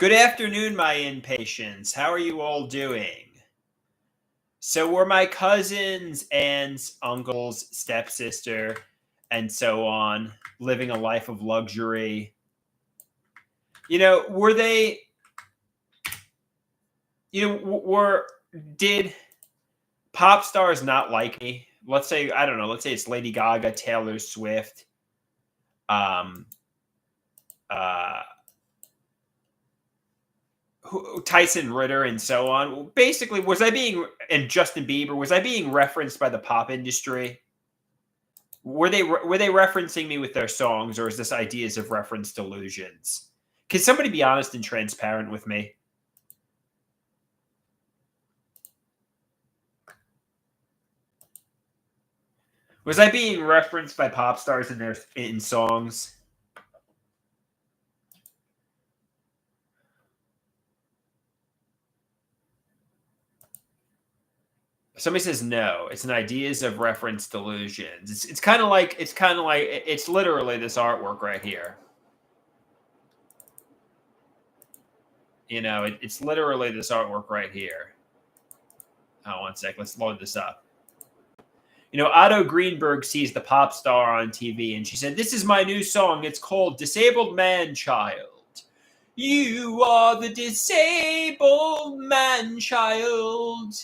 Good afternoon, my impatients. How are you all doing? So, were my cousins, aunts, uncles, stepsister, and so on living a life of luxury? Were they, were, did pop stars not like me? Let's say, I don't know, let's say it's Lady Gaga, Taylor Swift, um, uh, Tyson Ritter, and so on. Basically, and Justin Bieber, was I being referenced by the pop industry? Were they referencing me with their songs, or is this ideas of reference delusions? Can somebody be honest and transparent with me? Was I being referenced by pop stars in songs? Somebody says no. It's an ideas of reference delusions. It's literally this artwork right here. It's literally this artwork right here. Oh, one sec. Let's load this up. Otto Greenberg sees the pop star on TV and she said, "This is my new song. It's called Disabled Man Child. You are the disabled man child.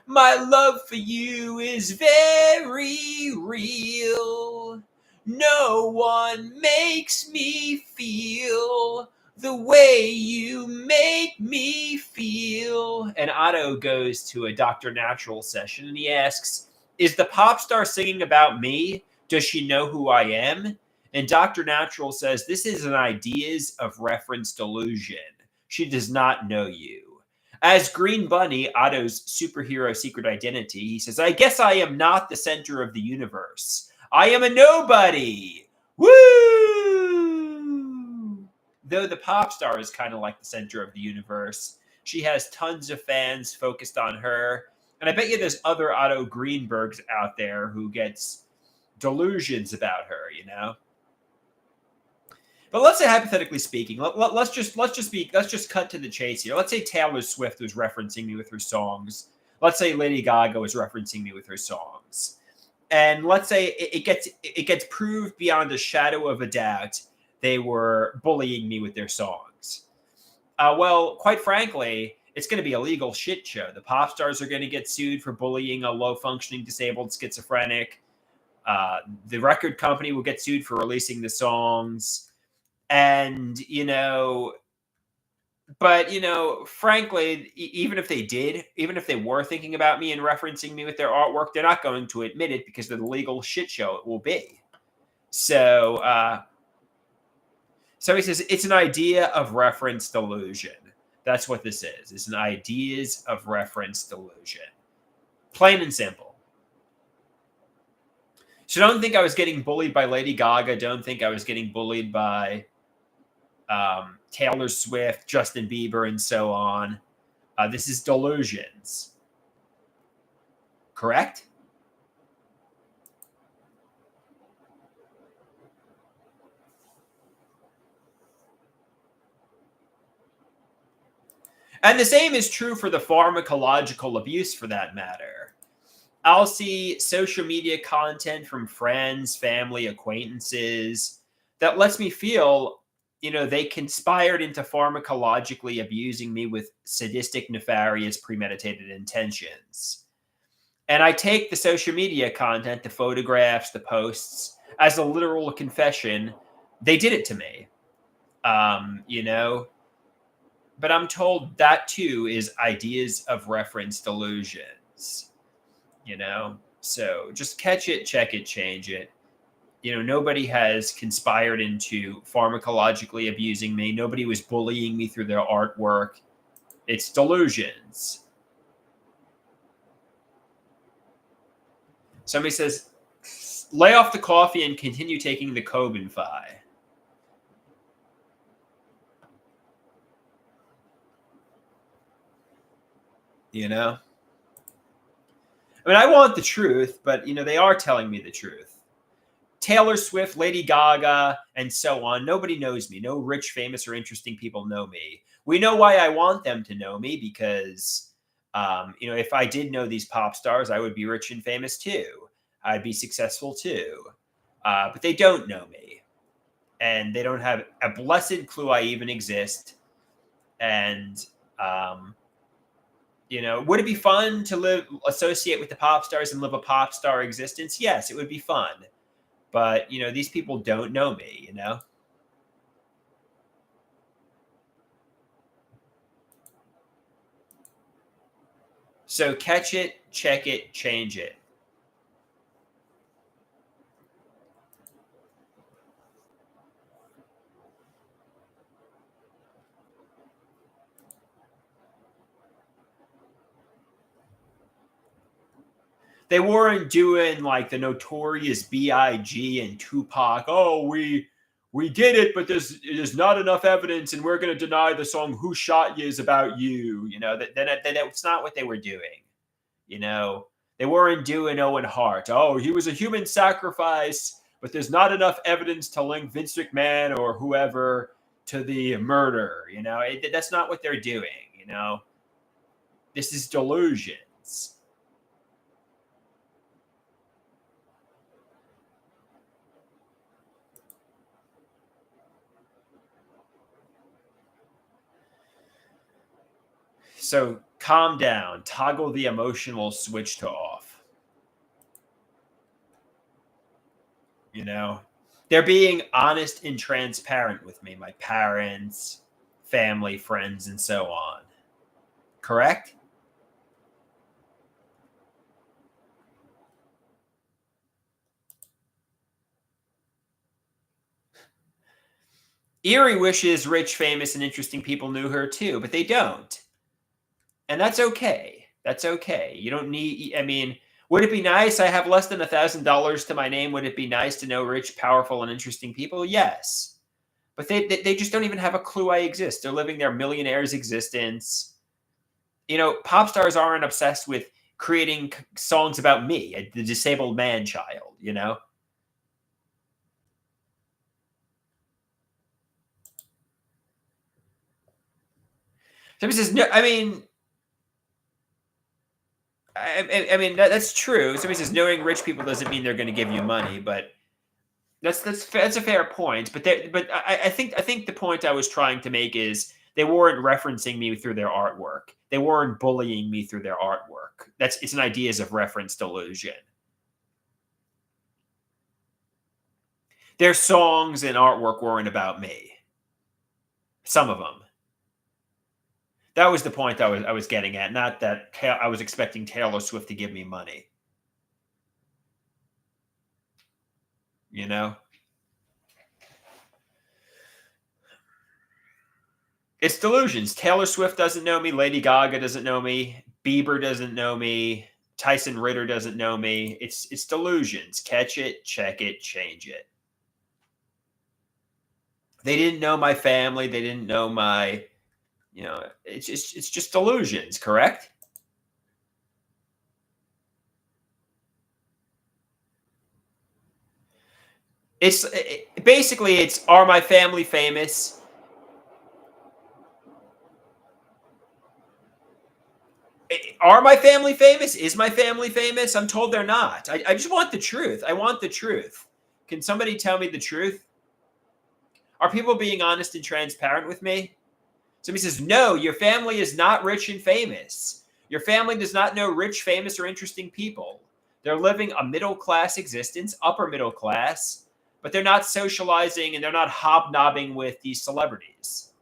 My love for you is very real. No one makes me feel the way you make me feel." And Otto goes to a Dr. Natural session and he asks, "Is the pop star singing about me? Does she know who I am?" And Dr. Natural says, "This is an ideas of reference delusion. She does not know you." As Green Bunny, Otto's superhero secret identity, he says, "I guess I am not the center of the universe. I am a nobody. Woo!" Though the pop star is kind of like the center of the universe, she has tons of fans focused on her. And I bet you there's other Otto Greenbergs out there who gets delusions about her. But let's say, hypothetically speaking, let's just cut to the chase here. Let's say Taylor Swift was referencing me with her songs. Let's say Lady Gaga was referencing me with her songs, and let's say it gets proved beyond a shadow of a doubt they were bullying me with their songs. Well, quite frankly, it's going to be a legal shit show. The pop stars are going to get sued for bullying a low functioning disabled schizophrenic. The record company will get sued for releasing the songs. And, frankly, even if they were thinking about me and referencing me with their artwork, they're not going to admit it because of the legal shit show it will be. So he says it's an idea of reference delusion. That's what this is. It's an ideas of reference delusion. Plain and simple. So don't think I was getting bullied by Lady Gaga. Don't think I was getting bullied by Taylor Swift, Justin Bieber, and so on. This is delusions. Correct? And the same is true for the pharmacological abuse, for that matter. I'll see social media content from friends, family, acquaintances that lets me feel, they conspired into pharmacologically abusing me with sadistic, nefarious, premeditated intentions. And I take the social media content, the photographs, the posts, as a literal confession. They did it to me. But I'm told that too is ideas of reference delusions. So just catch it, check it, change it. Nobody has conspired into pharmacologically abusing me. Nobody was bullying me through their artwork. It's delusions. Somebody says, lay off the coffee and continue taking the Cobenfy. I mean, I want the truth, but, they are telling me the truth. Taylor Swift, Lady Gaga, and so on. Nobody knows me. No rich, famous, or interesting people know me. We know why I want them to know me because, if I did know these pop stars, I would be rich and famous too. I'd be successful too. But they don't know me. And they don't have a blessed clue I even exist. And, would it be fun to associate with the pop stars and live a pop star existence? Yes, it would be fun. But, these people don't know me. So catch it, check it, change it. They weren't doing like the Notorious B.I.G. and Tupac. Oh, we did it, but there's not enough evidence, and we're going to deny the song "Who Shot You" is about you. That's not what they were doing. They weren't doing Owen Hart. Oh, he was a human sacrifice, but there's not enough evidence to link Vince McMahon or whoever to the murder. That's not what they're doing. This is delusions. So calm down, toggle the emotional switch to off. They're being honest and transparent with me, my parents, family, friends, and so on. Correct? Erie wishes rich, famous, and interesting people knew her too, but they don't. And that's okay. That's okay. You don't need, would it be nice? I have less than $1,000 to my name. Would it be nice to know rich, powerful, and interesting people? Yes. But they just don't even have a clue I exist. They're living their millionaire's existence. Pop stars aren't obsessed with creating songs about me, the disabled man child. Somebody says, no, that's true. Somebody says knowing rich people doesn't mean they're going to give you money, but that's a fair point. But I think the point I was trying to make is they weren't referencing me through their artwork. They weren't bullying me through their artwork. It's an ideas of reference delusion. Their songs and artwork weren't about me. Some of them. That was the point I was getting at. Not that I was expecting Taylor Swift to give me money. You know, it's delusions. Taylor Swift doesn't know me. Lady Gaga doesn't know me. Bieber doesn't know me. Tyson Ritter doesn't know me. It's delusions. Catch it, check it, change it. They didn't know my family. They didn't know my, it's just delusions. Correct? It's basically it's are my family famous? Are my family famous? Is my family famous? I'm told they're not. I just want the truth. I want the truth. Can somebody tell me the truth? Are people being honest and transparent with me? Somebody says, no, your family is not rich and famous. Your family does not know rich, famous, or interesting people. They're living a middle class existence, upper middle class, but they're not socializing and they're not hobnobbing with these celebrities.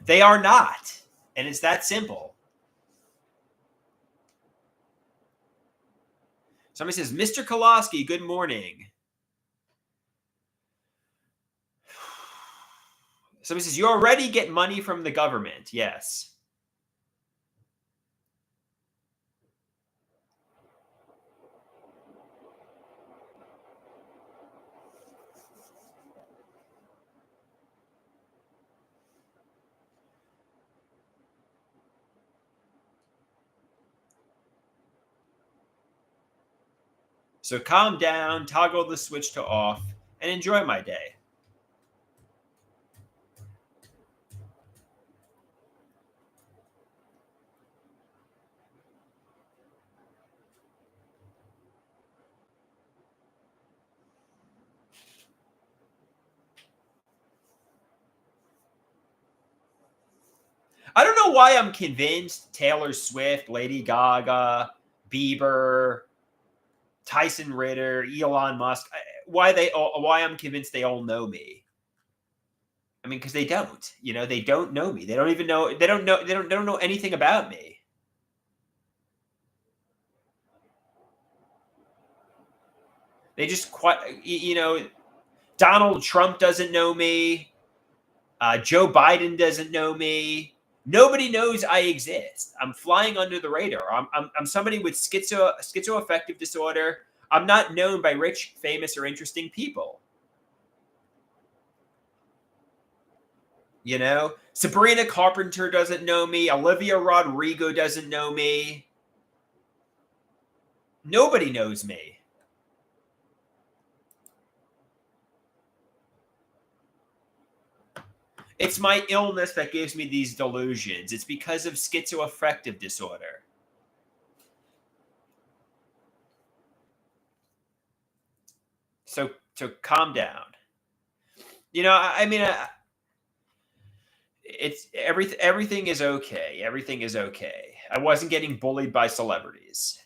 They are not. And it's that simple. Somebody says, Mr. Koloski, good morning. Somebody says, you already get money from the government. Yes. So calm down, toggle the switch to off, and enjoy my day. I don't know why I'm convinced Taylor Swift, Lady Gaga, Bieber, Tyson Ritter, Elon Musk, why I'm convinced they all know me. I mean, because they don't. They don't know me. They don't even know. They don't know anything about me. They just Donald Trump doesn't know me. Joe Biden doesn't know me. Nobody knows I exist. I'm flying under the radar. I'm somebody with schizoaffective disorder. I'm not known by rich, famous, or interesting people. Sabrina Carpenter doesn't know me. Olivia Rodrigo doesn't know me. Nobody knows me. It's my illness that gives me these delusions. It's because of schizoaffective disorder. So calm down. It's everything is okay. Everything is okay. I wasn't getting bullied by celebrities.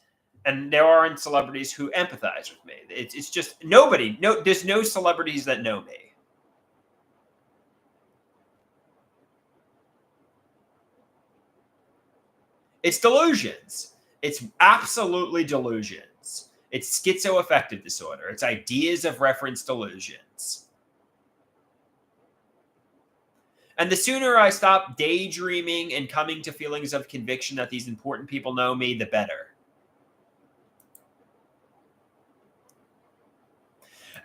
And there aren't celebrities who empathize with me. It's just nobody. No, there's no celebrities that know me. It's delusions. It's absolutely delusions. It's schizoaffective disorder. It's ideas of reference delusions. And the sooner I stop daydreaming and coming to feelings of conviction that these important people know me, the better.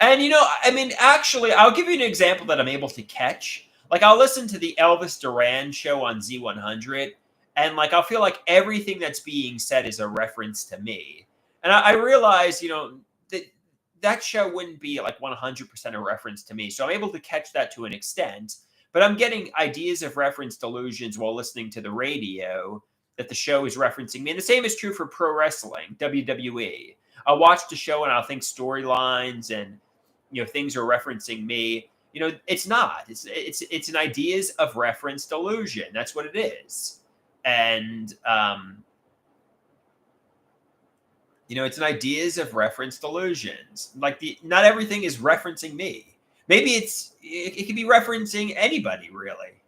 And actually, I'll give you an example that I'm able to catch. Like, I'll listen to the Elvis Duran show on Z100, and I'll feel like everything that's being said is a reference to me. And I realize, that show wouldn't be like 100% a reference to me. So I'm able to catch that to an extent, but I'm getting ideas of reference delusions while listening to the radio that the show is referencing me. And the same is true for pro wrestling, WWE. I'll watch the show and I'll think storylines and things are referencing me. It's not. It's an ideas of reference delusion. That's what it is. And it's an ideas of reference delusions. Not everything is referencing me. Maybe it could be referencing anybody, really.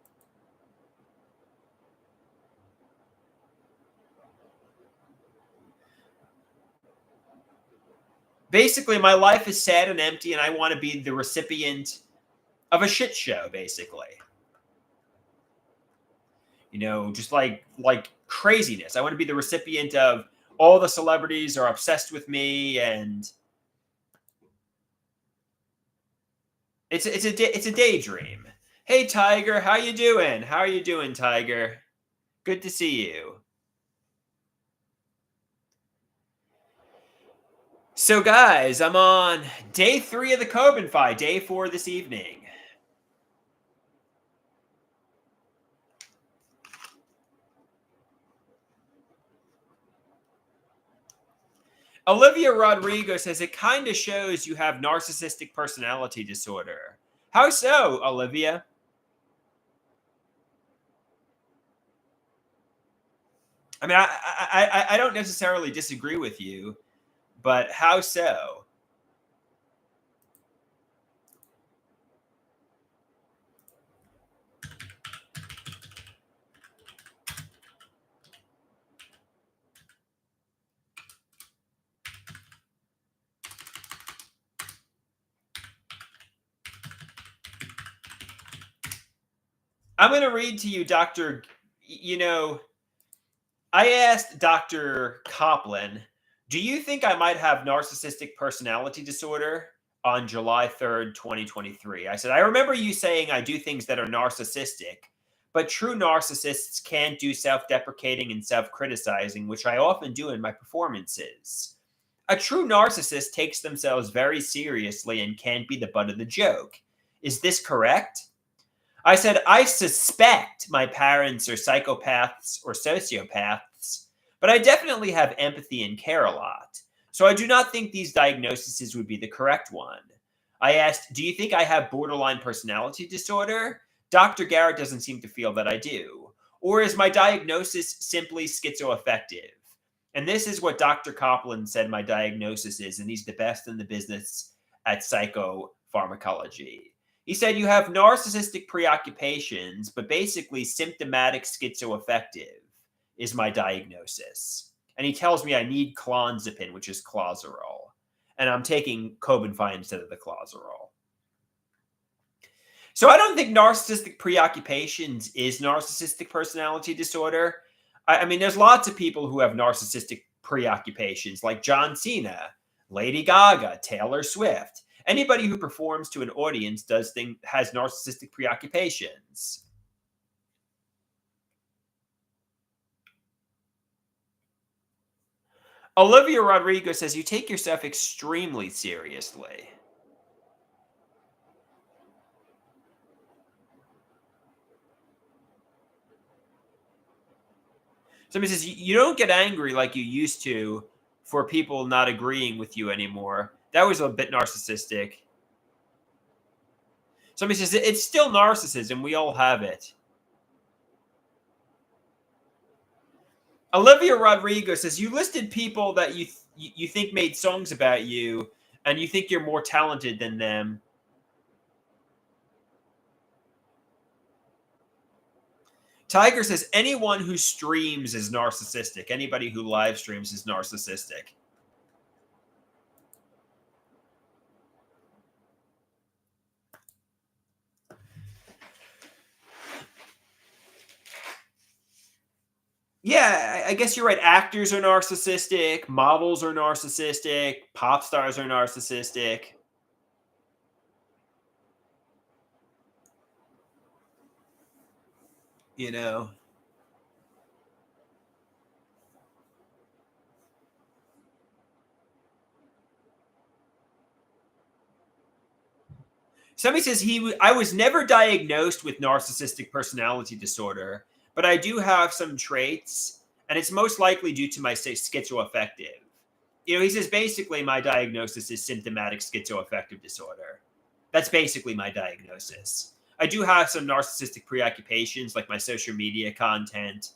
Basically, my life is sad and empty, and I want to be the recipient of a shit show, basically. Just like craziness. I want to be the recipient of all the celebrities are obsessed with me, and it's a daydream. Hey, Tiger, how you doing? How are you doing, Tiger? Good to see you. So, guys, I'm on day 3 of the Coben fight, day 4 this evening. Olivia Rodrigo says it kind of shows you have narcissistic personality disorder. How so, Olivia? I mean, I don't necessarily disagree with you, but how so? I'm going to read to you, Dr. I asked Dr. Copland, do you think I might have narcissistic personality disorder on July 3rd, 2023? I said, I remember you saying I do things that are narcissistic, but true narcissists can't do self-deprecating and self-criticizing, which I often do in my performances. A true narcissist takes themselves very seriously and can't be the butt of the joke. Is this correct? I said, I suspect my parents are psychopaths or sociopaths, but I definitely have empathy and care a lot. So I do not think these diagnoses would be the correct one. I asked, do you think I have borderline personality disorder? Dr. Garrett doesn't seem to feel that I do. Or is my diagnosis simply schizoaffective? And this is what Dr. Copland said my diagnosis is, and he's the best in the business at psychopharmacology. He said you have narcissistic preoccupations, but basically symptomatic schizoaffective is my diagnosis. And he tells me I need clonazepam, which is Clozaril. And I'm taking Cobenfy instead of the Clozaril. So I don't think narcissistic preoccupations is narcissistic personality disorder. I mean, there's lots of people who have narcissistic preoccupations, like John Cena, Lady Gaga, Taylor Swift. Anybody who performs to an audience has narcissistic preoccupations. Olivia Rodrigo says you take yourself extremely seriously. Somebody says you don't get angry like you used to for people not agreeing with you anymore. That was a bit narcissistic. Somebody says it's still narcissism. We all have it. Olivia Rodrigo says you listed people that you think made songs about you, and you think you're more talented than them. Tiger says anyone who streams is narcissistic. Anybody who live streams is narcissistic. Yeah, I guess you're right. Actors are narcissistic. Models are narcissistic. Pop stars are narcissistic. You know. Somebody says I was never diagnosed with narcissistic personality disorder, but I do have some traits, and it's most likely due to my schizoaffective. He says basically my diagnosis is symptomatic schizoaffective disorder. That's basically my diagnosis. I do have some narcissistic preoccupations like my social media content,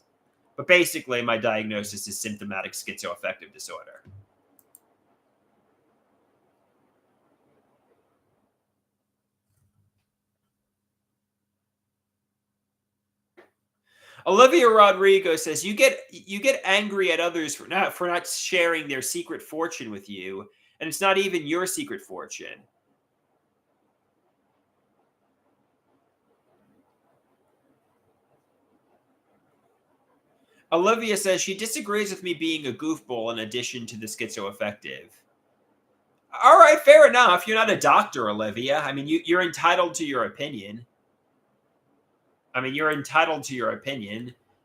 but basically my diagnosis is symptomatic schizoaffective disorder. Olivia Rodrigo says you get angry at others for not sharing their secret fortune with you, and it's not even your secret fortune. Olivia says she disagrees with me being a goofball in addition to the schizoaffective. All right, fair enough. You're not a doctor, Olivia. I mean, you're entitled to your opinion.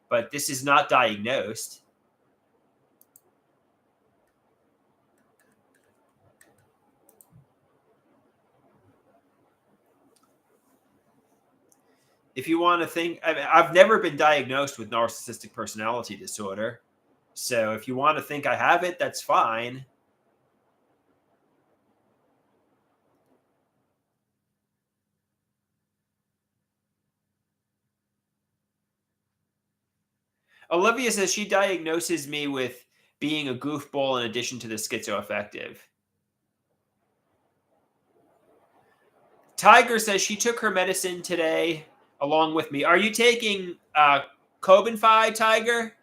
But this is not diagnosed. If you want to think, I've never been diagnosed with narcissistic personality disorder. So if you want to think I have it, that's fine. Olivia says she diagnoses me with being a goofball in addition to the schizoaffective. Tiger says she took her medicine today along with me. Are you taking Cobenfy, Tiger?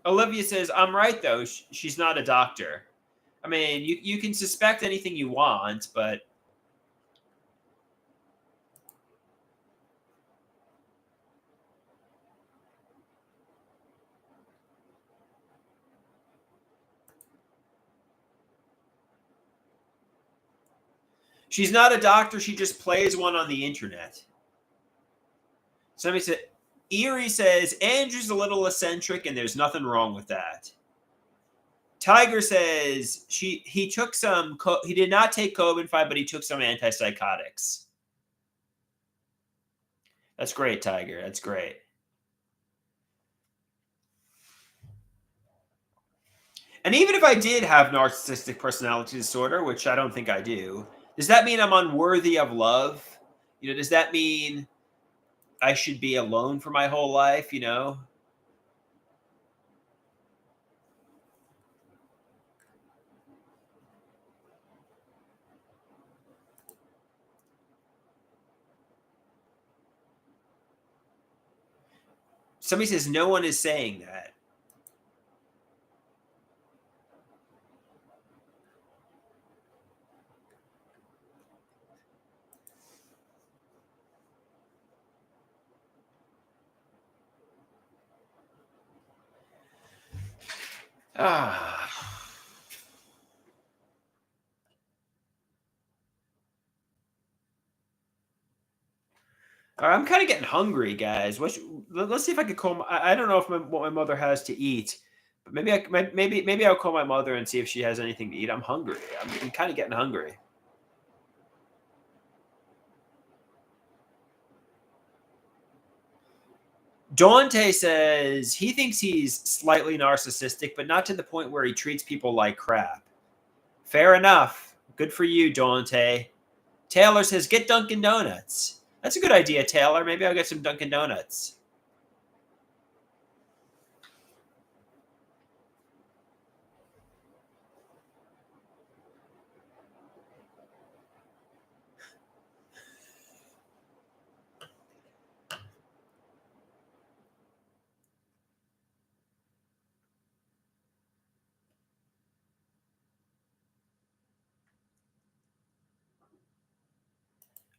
Olivia says, I'm right, though. She's not a doctor. I mean, you can suspect anything you want, but she's not a doctor. She just plays one on the internet. Somebody said, Erie says Andrew's a little eccentric, and there's nothing wrong with that. Tiger says he took some. He did not take Cobenfy, but he took some antipsychotics. That's great, Tiger. That's great. And even if I did have narcissistic personality disorder, which I don't think I do, does that mean I'm unworthy of love? Does that mean I should be alone for my whole life? Somebody says no one is saying that. Ah. All right, I'm kind of getting hungry, guys. Let's see if I could call. I don't know what my mother has to eat, but maybe I'll call my mother and see if she has anything to eat. I'm hungry. I'm kind of getting hungry. Dante says he thinks he's slightly narcissistic, but not to the point where he treats people like crap. Fair enough. Good for you, Dante. Taylor says get Dunkin' Donuts. That's a good idea, Taylor. Maybe I'll get some Dunkin' Donuts.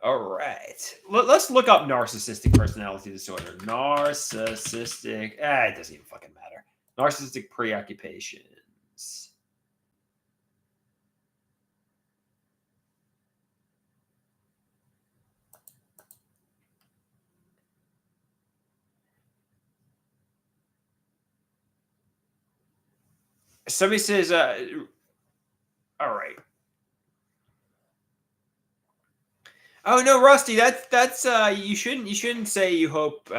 All right. Let's look up narcissistic personality disorder. Narcissistic. It doesn't even fucking matter. Narcissistic preoccupations. Somebody says, all right. Oh no, Rusty, that's you shouldn't say you hope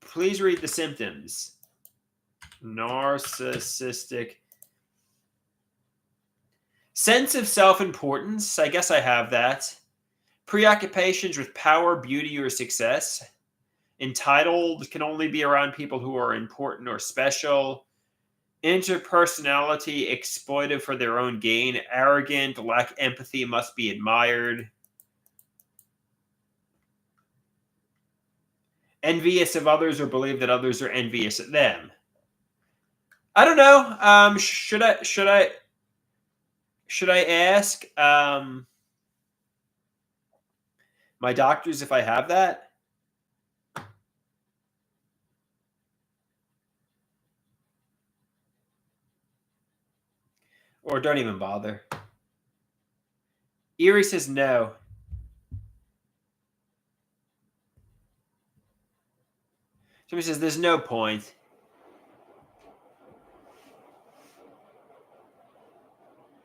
please read the symptoms. Narcissistic sense of self-importance. I guess I have that. Preoccupations with power, beauty, or success. Entitled can only be around people who are important or special. Interpersonality exploitive for their own gain. Arrogant, lack empathy, must be admired. Envious of others or believe that others are envious at them. I don't know. Should I ask my doctors if I have that? Or don't even bother. Erie says no. Somebody says there's no point.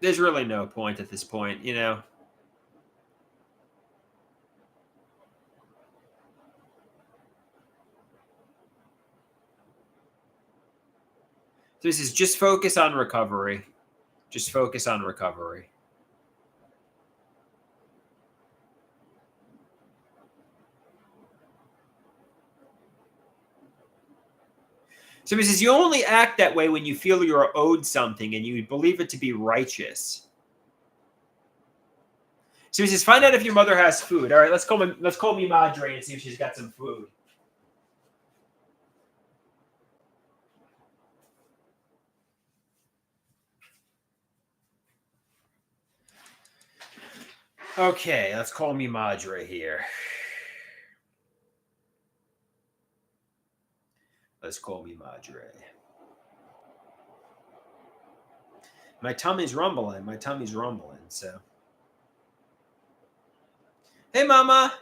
There's really no point at this point, So this is just focus on recovery. Just focus on recovery. So he says you only act that way when you feel you're owed something and you believe it to be righteous. So he says, find out if your mother has food. All right, let's call me Madre and see if she's got some food. Okay, let's call me Madre here. Let's call me Madre. My tummy's rumbling. So. Hey, Mama.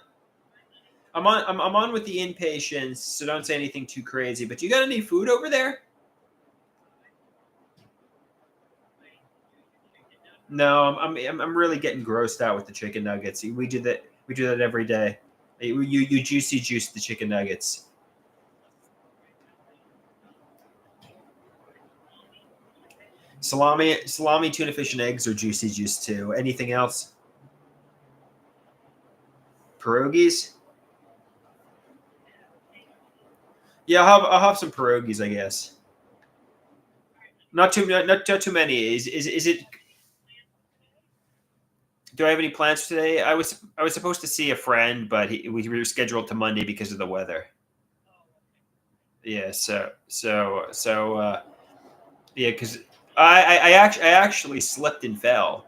I'm on with the inpatients, so don't say anything too crazy. But you got any food over there? No, I'm really getting grossed out with the chicken nuggets. We do that. We do that every day. You juicy juice the chicken nuggets. Salami, tuna fish, and eggs, or juicy juice too. Anything else? Pierogies? Yeah, I'll have some pierogies, I guess. Not too many. Is it? Do I have any plans for today? I was supposed to see a friend, but we were scheduled to Monday because of the weather. Yeah, yeah, because I actually slipped and fell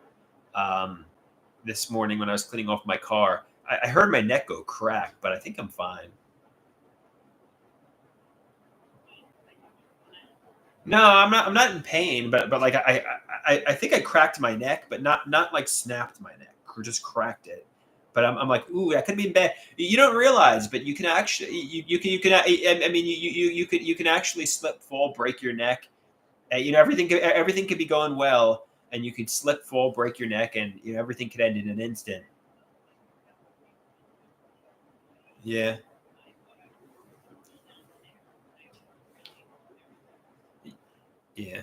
um, this morning when I was cleaning off my car. I heard my neck go crack, but I think I'm fine. No, I'm not in pain, but like I think I cracked my neck, but not like snapped my neck or just cracked it. But I'm like, ooh, that could be bad. You don't realize, but you can actually you can I mean you can actually slip, fall, break your neck. You know everything could be going well, and you could slip, fall, break your neck, and you know everything could end in an instant. Yeah, yeah.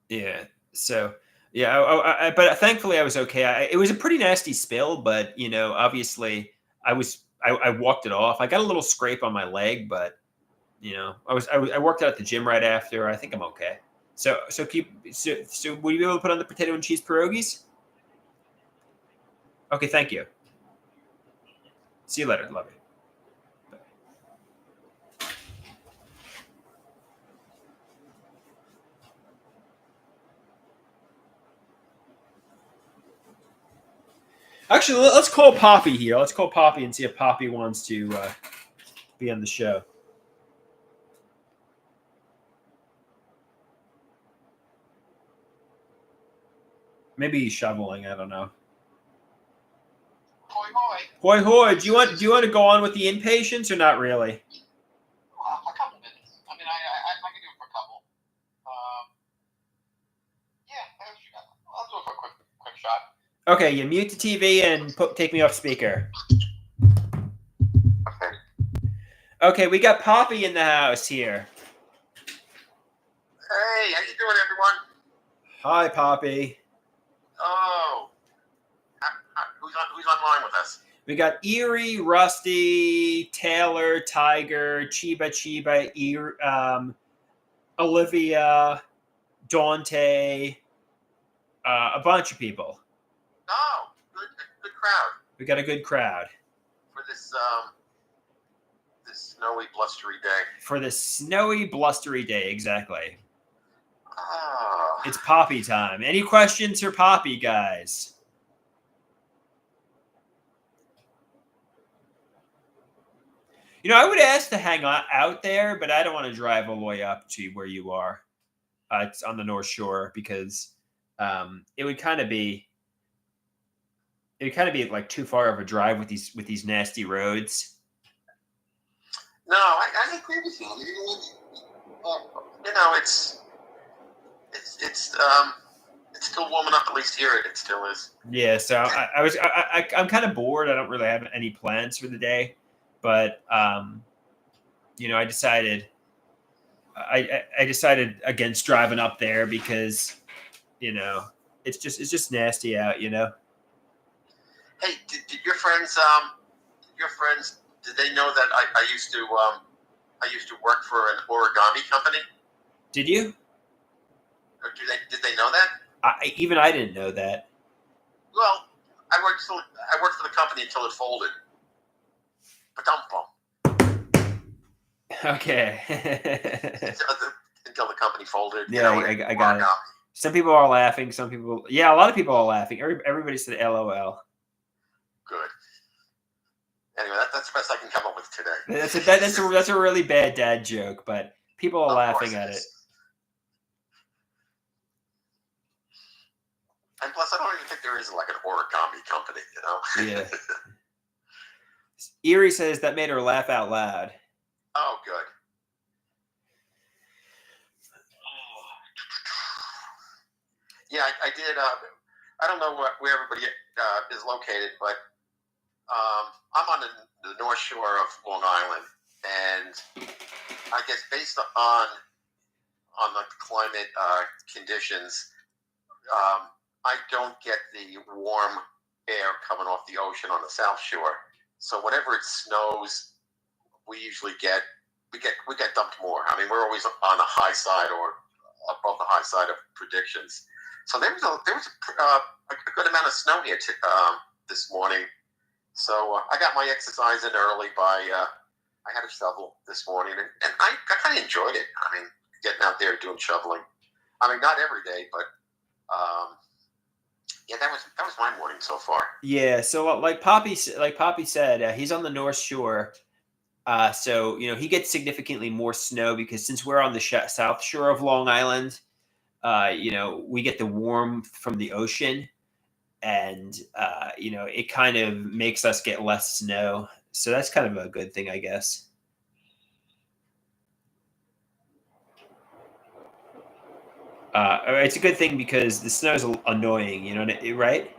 Yeah. So yeah, but thankfully I was okay. It was a pretty nasty spill, but you know, obviously I walked it off. I got a little scrape on my leg, but you know, I worked out at the gym right after. I think I'm okay. So will you be able to put on the potato and cheese pierogies? Okay, thank you. See you later. Love you. Actually, let's call Poppy here. Let's call Poppy and see if Poppy wants to be on the show. Maybe he's shoveling. I don't know. Hoi hoi. Hoy hoy. Do you want to go on with the inpatients or not really? A couple minutes. I mean, I can do it for a couple. Yeah, I'll do it for a quick shot. Okay, you mute the TV and take me off speaker. Okay. Okay, we got Poppy in the house here. Hey, how you doing, everyone? Hi, Poppy. Oh, who's online with us? We got Erie, Rusty, Taylor, Tiger, Olivia, Dante, a bunch of people. Oh, good crowd We got a good crowd for this snowy, blustery day. for this snowy, blustery day. Exactly. Oh, It's Poppy time. Any questions for Poppy, guys? You know, I would ask to hang out there, but I don't want to drive all the way up to where you are. It's on the North Shore because it would kind of be like too far of a drive with these nasty roads. no, I agree with you. You know, it's still warming up. At least here it still is. Yeah, so I'm kind of bored. I don't really have any plans for the day, but you know, I decided against driving up there because you know it's just nasty out. You know. Hey, did your friends did they know that I used to work for an origami company? Did you? Or did they know that? Even I didn't know that. Well, I worked for the company until it folded. Okay. Until the company folded. Yeah, I got it. Some people are laughing. Some people, yeah, a lot of people are laughing. Everybody said LOL. Good. Anyway, that's the best I can come up with today. That's a really bad dad joke, but people are laughing at it. And plus, I don't even think there is like an origami company, you know? Yeah. Erie says that made her laugh out loud. Oh, good. Yeah, I did. I don't know where everybody is located, but I'm on the North Shore of Long Island, and I guess based on the climate conditions, I don't get the warm air coming off the ocean on the South Shore. So whenever it snows, we usually get dumped more. I mean, we're always on the high side or above the high side of predictions. So there was a good amount of snow here this morning. So I got my exercise in early by I had a shovel this morning, and I kind of enjoyed it. I mean, getting out there doing shoveling. I mean, not every day, but yeah, that was my morning so far. Yeah, so like Poppy said, he's on the North Shore. So he gets significantly more snow because since we're on the South Shore of Long Island, we get the warmth from the ocean, and it kind of makes us get less snow. So that's kind of a good thing, I guess. It's a good thing because the snow is annoying, right?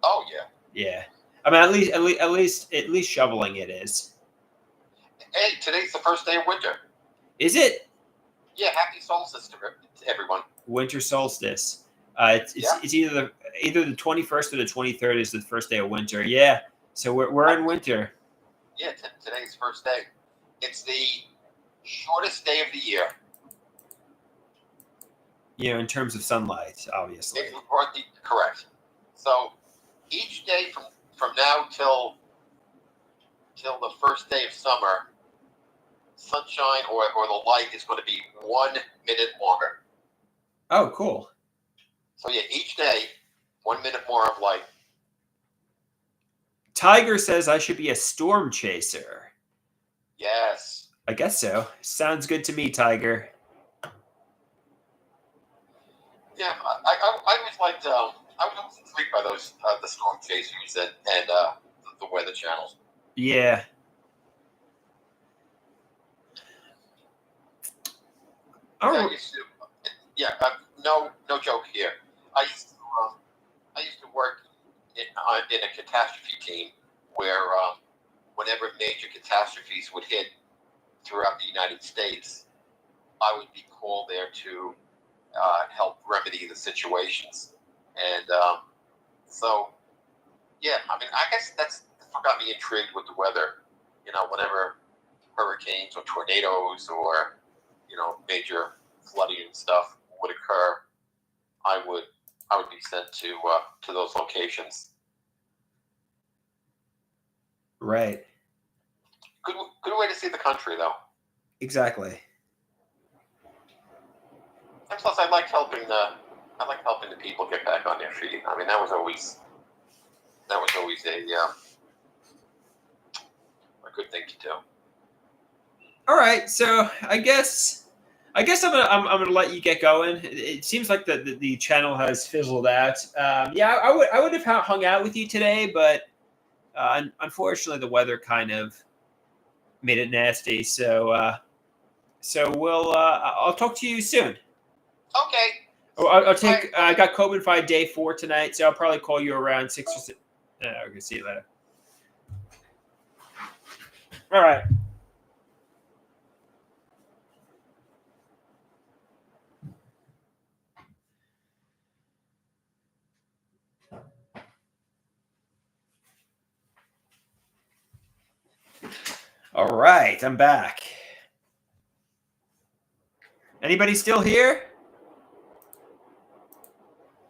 Oh yeah. Yeah. I mean, at least shoveling it is. Hey, today's the first day of winter. Is it? Yeah, happy solstice to everyone. Winter solstice. It's either the 21st or the 23rd is the first day of winter. Yeah. So we're in winter. Yeah, today's first day. It's the shortest day of the year. In terms of sunlight, obviously. Correct. So each day from now till the first day of summer, sunshine or the light is going to be 1 minute longer. Oh, cool. So yeah, each day, 1 minute more of light. Tiger says I should be a storm chaser. Yes. I guess so. Sounds good to me, Tiger. Yeah, I always liked. I was always intrigued by those the storm chasers and the weather channels. Yeah. Oh. No joke here. I used to work in a catastrophe team where whenever major catastrophes would hit throughout the United States, I would be called there to help remedy the situations. And so, yeah, I mean, I guess that's what got me intrigued with the weather. Whenever hurricanes or tornadoes or major flooding and stuff would occur, I would be sent to those locations. Right. Good way to see the country, though. Exactly. And plus, I like helping the people get back on their feet. I mean, that was always a good thing to do. All right, so I guess I'm gonna let you get going. It seems like the channel has fizzled out. I would have hung out with you today, but unfortunately the weather kind of made it nasty. So I'll talk to you soon. Okay. I'll take. I got COVID by day 4 tonight, so I'll probably call you around 6 or 6. We're gonna see you later. All right. All right, I'm back. Anybody still here?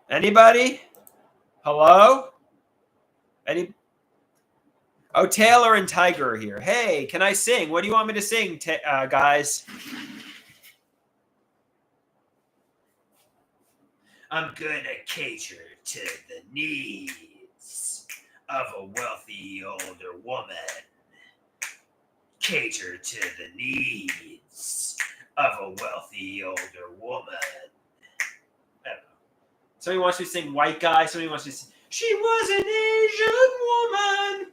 Anybody? Hello? Oh, Taylor and Tiger are here. Hey, can I sing? What do you want me to sing, guys? I'm gonna cater to the needs of a wealthy older woman. Cater to the needs of a wealthy older woman. I don't know. Somebody wants me to sing White Guy. Somebody wants me to sing She Was an Asian Woman.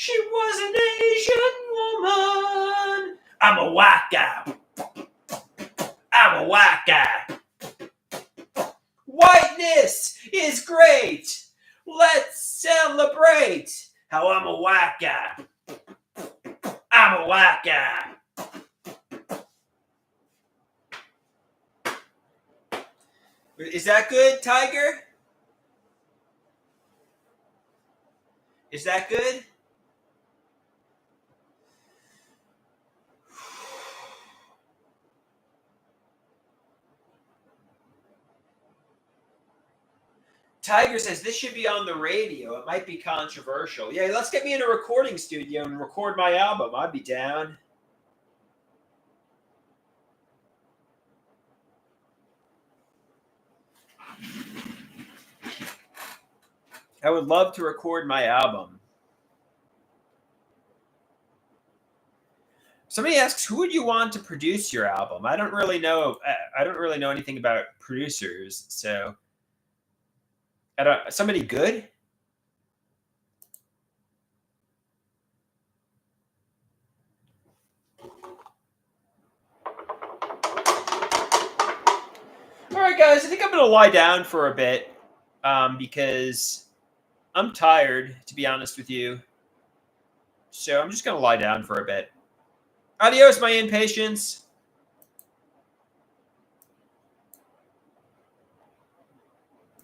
She was an Asian woman. I'm a white guy. I'm a white guy. Whiteness is great. Let's celebrate how I'm a white guy. I'm a white guy. Is that good, Tiger? Is that good? Tiger says this should be on the radio. It might be controversial. Yeah, let's get me in a recording studio and record my album. I'd be down. I would love to record my album. Somebody asks, who would you want to produce your album? I don't really know. I don't really know anything about producers. So, somebody good? All right, guys. I think I'm going to lie down for a bit because I'm tired, to be honest with you. So I'm just going to lie down for a bit. Adios, my impatience.